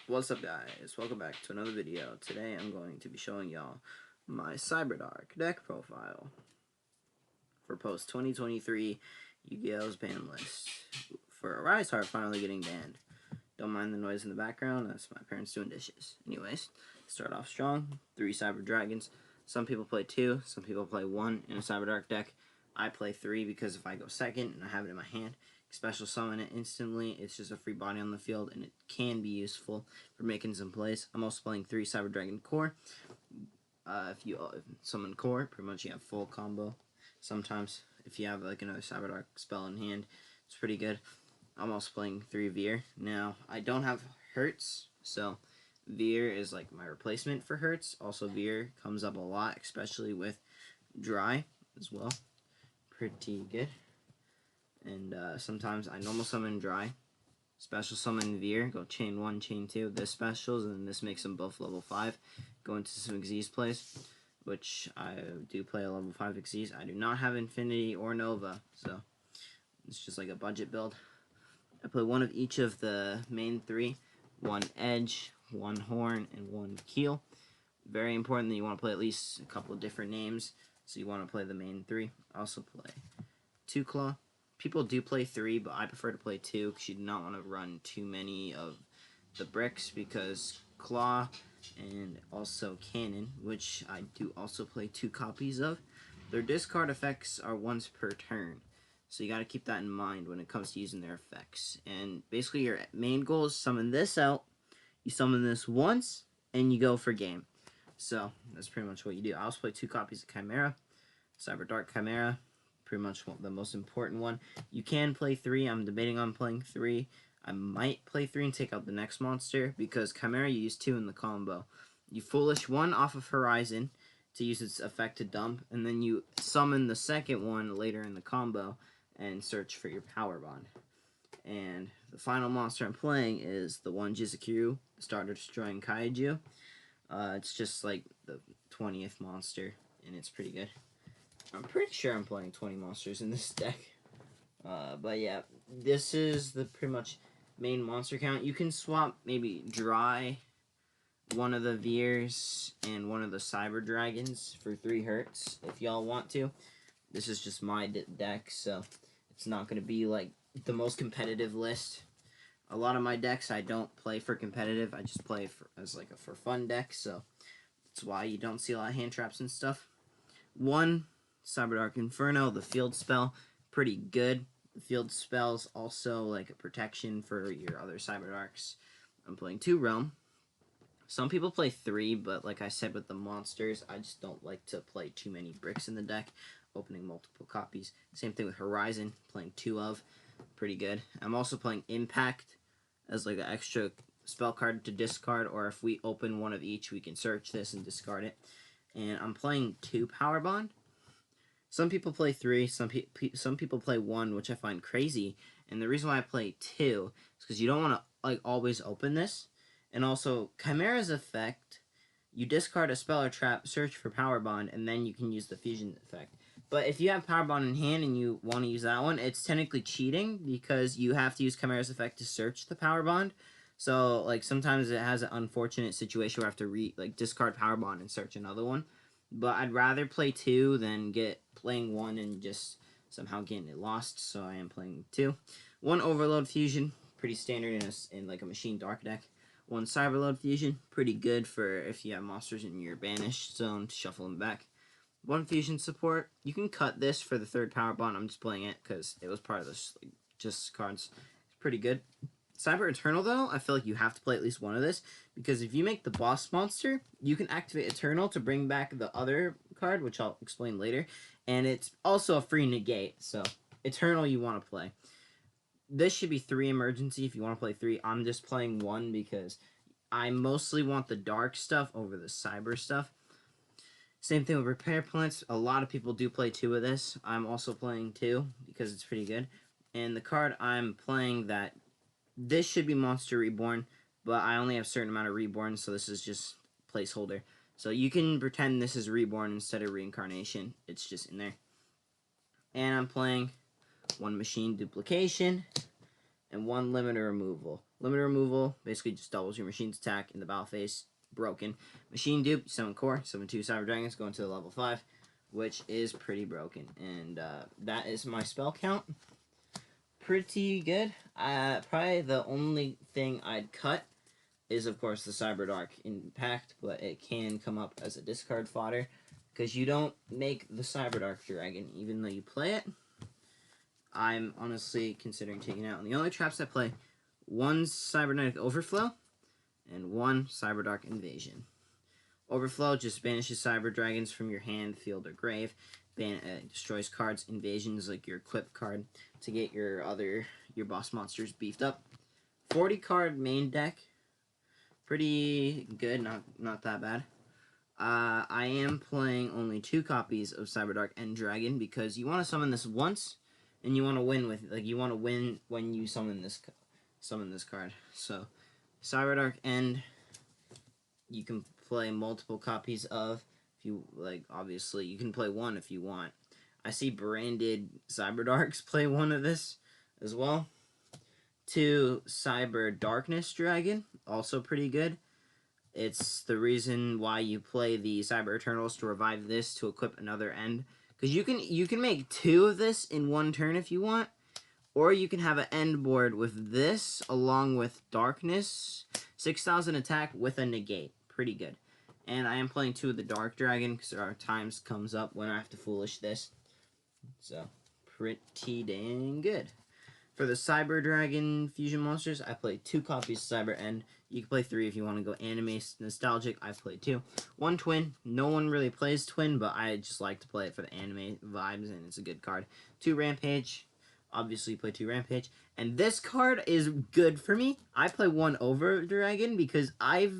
What's up, guys? Welcome back to another video. Today I'm going to be showing y'all my cyberdark deck profile for post 2023 Yu-Gi-Oh's ban list. For Rise Heart finally getting banned. Don't mind the noise in the background, that's my parents doing dishes. Anyways, start off strong, 3 cyber dragons. Some people play 2, some people play 1 in a cyberdark deck. I play 3 because if I go second and I have it in my hand, special summon it instantly. It's just a free body on the field, and it can be useful for making some plays. I'm also playing 3 Cyber Dragon Core. If you summon Core, pretty much you have full combo. Sometimes, if you have like another Cyber Dark spell in hand, it's pretty good. I'm also playing 3 Vier. Now, I don't have Hertz, so Vier is like my replacement for Hertz. Also, Vier comes up a lot, especially with Drei as well. Pretty good. And sometimes I normal summon Drei, special summon Vier, go chain 1, chain 2, this specials, and then this makes them both level 5. Go into some Xyz plays, which I do play a level 5 Xyz. I do not have Infinity or Nova, so it's just like a budget build. I play one of each of the main 3, 1 Edge, 1 Horn, and 1 Keel. Very important that you want to play at least a couple of different names, so you want to play the main 3. I also play 2 Claw. People do play 3, but I prefer to play 2 because you do not want to run too many of the bricks, because Claw and also Cannon, which I do also play 2 copies of, their discard effects are once per turn. So you got to keep that in mind when it comes to using their effects. And basically your main goal is summon this out, you summon this once, and you go for game. So that's pretty much what you do. I also play 2 copies of Chimera, cyberdark Chimera. Pretty much the most important one. You can play 3. I'm debating on playing 3. I might play 3 and take out the next monster, because Chimera you use 2 in the combo. You foolish 1 off of Horizon to use its effect to dump, and then you summon the second one later in the combo and search for your power bond. And the final monster I'm playing is the one Jizikiru, Starter Destroying Kaiju. It's just like the 20th monster, and it's pretty good. I'm pretty sure I'm playing 20 monsters in this deck. But yeah, this is the pretty much main monster count. You can swap maybe Drei, one of the Viers, and one of the Cyber Dragons for 3 Hertz if y'all want to. This is just my deck, so it's not going to be like the most competitive list. A lot of my decks I don't play for competitive. I just play as like a for fun deck, so that's why you don't see a lot of hand traps and stuff. 1 cyberdark inferno, the field spell, pretty good. The field spell's also like a protection for your other cyberdarks. I'm playing 2 realm. Some people play 3, but like I said with the monsters, I just don't like to play too many bricks in the deck, opening multiple copies. Same thing with Horizon, playing 2 of, pretty good. I'm also playing Impact as like an extra spell card to discard, or if we open one of each, we can search this and discard it. And I'm playing 2 Power Bond. Some people play 3, some people play 1, which I find crazy. And the reason why I play 2 is because you don't want to like always open this. And also, Chimera's effect, you discard a spell or trap, search for Power Bond, and then you can use the fusion effect. But if you have Power Bond in hand and you want to use that one, it's technically cheating, because you have to use Chimera's effect to search the Power Bond. So like sometimes it has an unfortunate situation where I have to discard Power Bond and search another one. But I'd rather play 2 than playing 1 and just somehow getting it lost, so I am playing 2. 1 Overload Fusion, pretty standard in like a Machine Dark deck. 1 Cyberload Fusion, pretty good for if you have monsters in your banished zone to shuffle them back. 1 Fusion Support, you can cut this for the 3rd Power Bond. I'm just playing it because it was part of this, like, just cards. It's pretty good. Cyber Eternal, though, I feel like you have to play at least one of this, because if you make the boss monster, you can activate Eternal to bring back the other card, which I'll explain later, and it's also a free negate, so Eternal you want to play. This should be 3 emergency if you want to play 3. I'm just playing 1 because I mostly want the dark stuff over the cyber stuff. Same thing with Repair Plants. A lot of people do play 2 of this. I'm also playing 2 because it's pretty good. And the card I'm playing this should be Monster Reborn, but I only have a certain amount of Reborn, so this is just placeholder. So you can pretend this is Reborn instead of Reincarnation. It's just in there. And I'm playing 1 Machine Duplication and 1 Limiter Removal. Limiter removal basically just doubles your machine's attack in the battle phase. Broken. Machine dupe, you summon core, summon 2 cyber dragons, go into the level 5, which is pretty broken. And that is my spell count. Pretty good. Probably the only thing I'd cut is, of course, the cyberdark impact, but it can come up as a discard fodder because you don't make the cyberdark dragon, even though you play it. I'm honestly considering taking it out. And the only traps I play, 1 cybernetic overflow and 1 cyberdark invasion. Overflow just banishes cyber dragons from your hand, field, or grave. Destroys cards. Invasion is like your equip card to get your boss monsters beefed up. 40 card main deck. Pretty good, not that bad. I am playing only 2 copies of Cyberdark and Dragon because you want to summon this once, and you want to win with you want to win when you summon this card. So Cyberdark End, you can play multiple copies of. If you like, obviously you can play 1 if you want. I see branded Cyberdarks play 1 of this as well. 2 Cyber Darkness Dragon, also pretty good. It's the reason why you play the Cyber Eternals to revive this to equip another end. Because you can make 2 of this in 1 turn if you want. Or you can have an end board with this along with Darkness. 6,000 attack with a negate. Pretty good. And I am playing 2 of the Dark Dragon because there are times comes up when I have to foolish this. So, pretty dang good. For the Cyber Dragon Fusion Monsters, I play 2 copies of Cyber End. You can play 3 if you want to go anime nostalgic. I play 2. 1 Twin. No one really plays Twin, but I just like to play it for the anime vibes, and it's a good card. 2 Rampage. Obviously, you play 2 Rampage. And this card is good for me. I play 1 Overdragon because I've,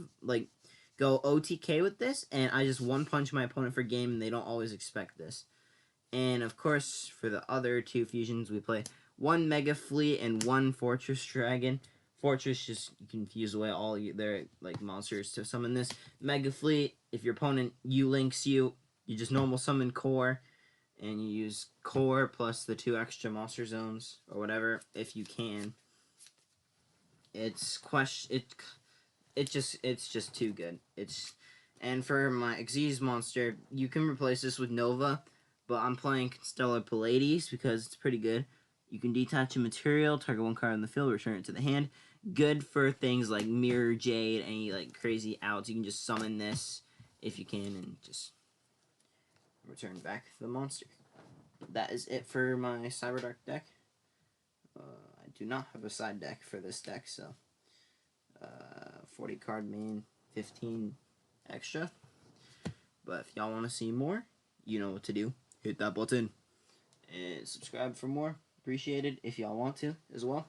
go OTK with this, and I just one-punch my opponent for game, and they don't always expect this. And, of course, for the other 2 fusions, we play 1 Megafleet and 1 Fortress Dragon. Fortress, just you can fuse away all their monsters to summon this. Megafleet, if your opponent links you, you just normal summon core, and you use core plus the 2 extra monster zones or whatever if you can. It's just too good. And for my Xyz monster, you can replace this with Nova, but I'm playing constellar pelades because it's pretty good. You can detach a material, target 1 card on the field, return it to the hand. Good for things like Mirror Jade, any crazy outs. You can just summon this if you can and just return back the monster. That is it for my Cyberdark deck. I do not have a side deck for this deck, so 40 card main, 15 extra. But if y'all want to see more, you know what to do. Hit that button and subscribe for more. Appreciated if y'all want to as well.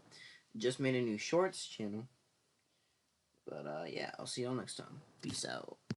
Just made a new shorts channel. But yeah, I'll see y'all next time. Peace out.